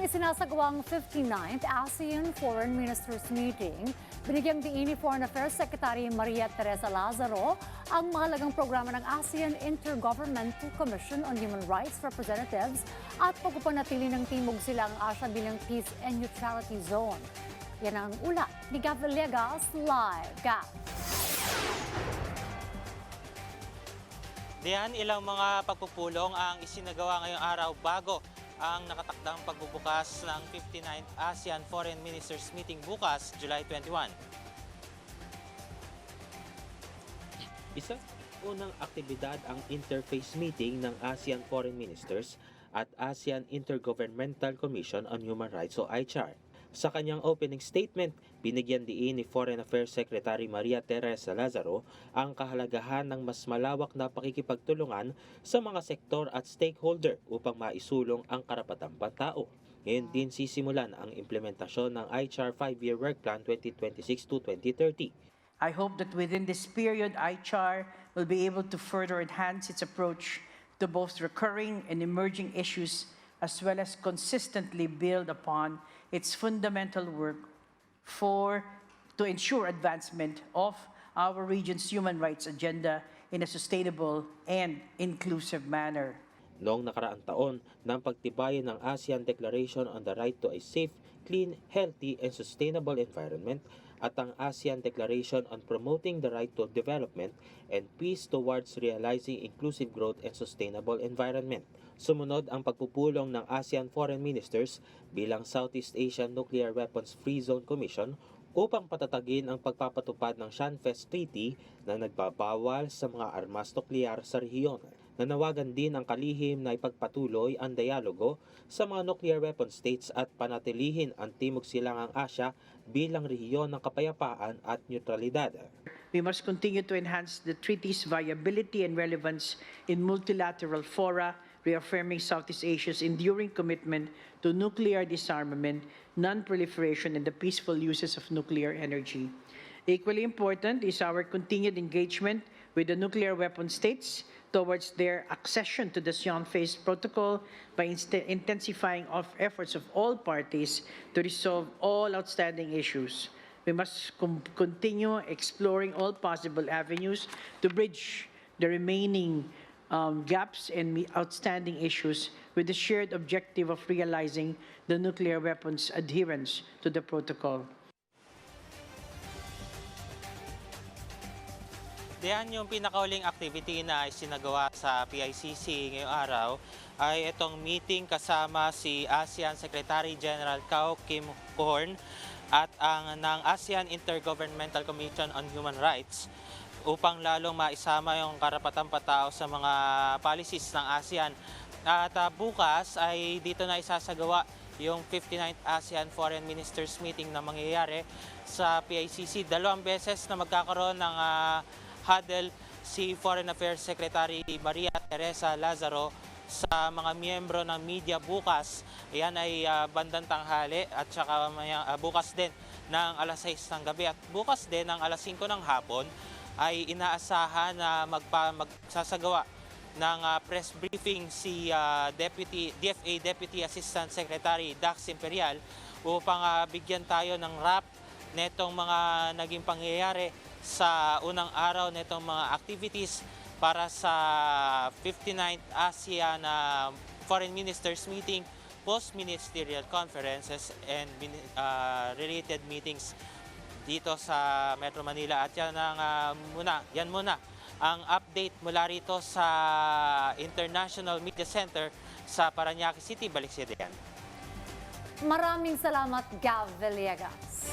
ng isinasagawang 59th ASEAN Foreign Ministers Meeting, binigyang diin ni Foreign Affairs Secretary Maria Teresa Lazaro ang mahalagang programa ng ASEAN Intergovernmental Commission on Human Rights Representatives at pagpapanatili ng Timog Silangang Asya bilang Peace and Neutrality Zone. Yan ang ulat ni Gav Villegas live. Gav. Diyan ilang mga pagpupulong ang isinagawa ngayong araw bago ang nakatakdang pagbubukas ng 59th ASEAN Foreign Ministers Meeting bukas, July 21. Isa unang aktibidad ang interface meeting ng ASEAN Foreign Ministers at ASEAN Intergovernmental Commission on Human Rights o ICHR. Sa kanyang opening statement, binigyan diin ni Foreign Affairs Secretary Maria Teresa Lazaro ang kahalagahan ng mas malawak na pakikipagtulungan sa mga sektor at stakeholder upang maisulong ang karapatang pantao. Ngayon din sisimulan ang implementasyon ng ICHR 5-year Work Plan 2026 to 2030. I hope that within this period, ICHR will be able to further enhance its approach to both recurring and emerging issues, as well as consistently build upon its fundamental work to ensure advancement of our region's human rights agenda in a sustainable and inclusive manner. Noong nakaraang taon, nang pagtibayan ng ASEAN Declaration on the Right to a Safe, Clean, Healthy, and Sustainable Environment at ang ASEAN Declaration on Promoting the Right to Development and Peace towards Realizing Inclusive Growth and Sustainable Environment. Sumunod ang pagpupulong ng ASEAN Foreign Ministers bilang Southeast Asian Nuclear Weapons Free Zone Commission upang patatagin ang pagpapatupad ng Shanfest Treaty na nagbabawal sa mga armas nuklear sa rehiyon. Nanawagan din ang kalihim na ipagpatuloy ang dialogo sa mga nuclear weapon states at panatilihin ang Timog Silangang Asya bilang rehiyon ng kapayapaan at neutralidad. We must continue to enhance the treaty's viability and relevance in multilateral fora, reaffirming Southeast Asia's enduring commitment to nuclear disarmament, non-proliferation, and the peaceful uses of nuclear energy. Equally important is our continued engagement with the nuclear weapon states towards their accession to the Shanfest Protocol by intensifying efforts of all parties to resolve all outstanding issues. We must continue exploring all possible avenues to bridge the remaining gaps and outstanding issues with the shared objective of realizing the nuclear weapons adherence to the protocol. Diyan yung pinakauling activity na isinagawa sa PICC ngayong araw ay itong meeting kasama si ASEAN Secretary General Kao Kim Hoorn at ang ng ASEAN Intergovernmental Commission on Human Rights upang lalong maisama yung karapatang patao sa mga policies ng ASEAN. At bukas ay dito na isasagawa yung 59th ASEAN Foreign Ministers Meeting na mangyayari sa PICC. 2 beses na magkakaroon ng huddle si Foreign Affairs Secretary Maria Teresa Lazaro sa mga miyembro ng media bukas. Yan ay bandang tanghali at saka bukas din ng alas 6 ng gabi at bukas din ng alas 5 ng hapon ay inaasahan na magsasagawa ng press briefing si DFA Deputy Assistant Secretary Dax Imperial upang bigyan tayo ng wrap netong mga naging pangyayari sa unang araw netong mga activities para sa 59th ASEAN Foreign Ministers Meeting, post-ministerial conferences and related meetings dito sa Metro Manila. At yan muna ang update mula rito sa International Media Center sa Parañaque City. Balik siya diyan. Maraming salamat, Gav Villegas.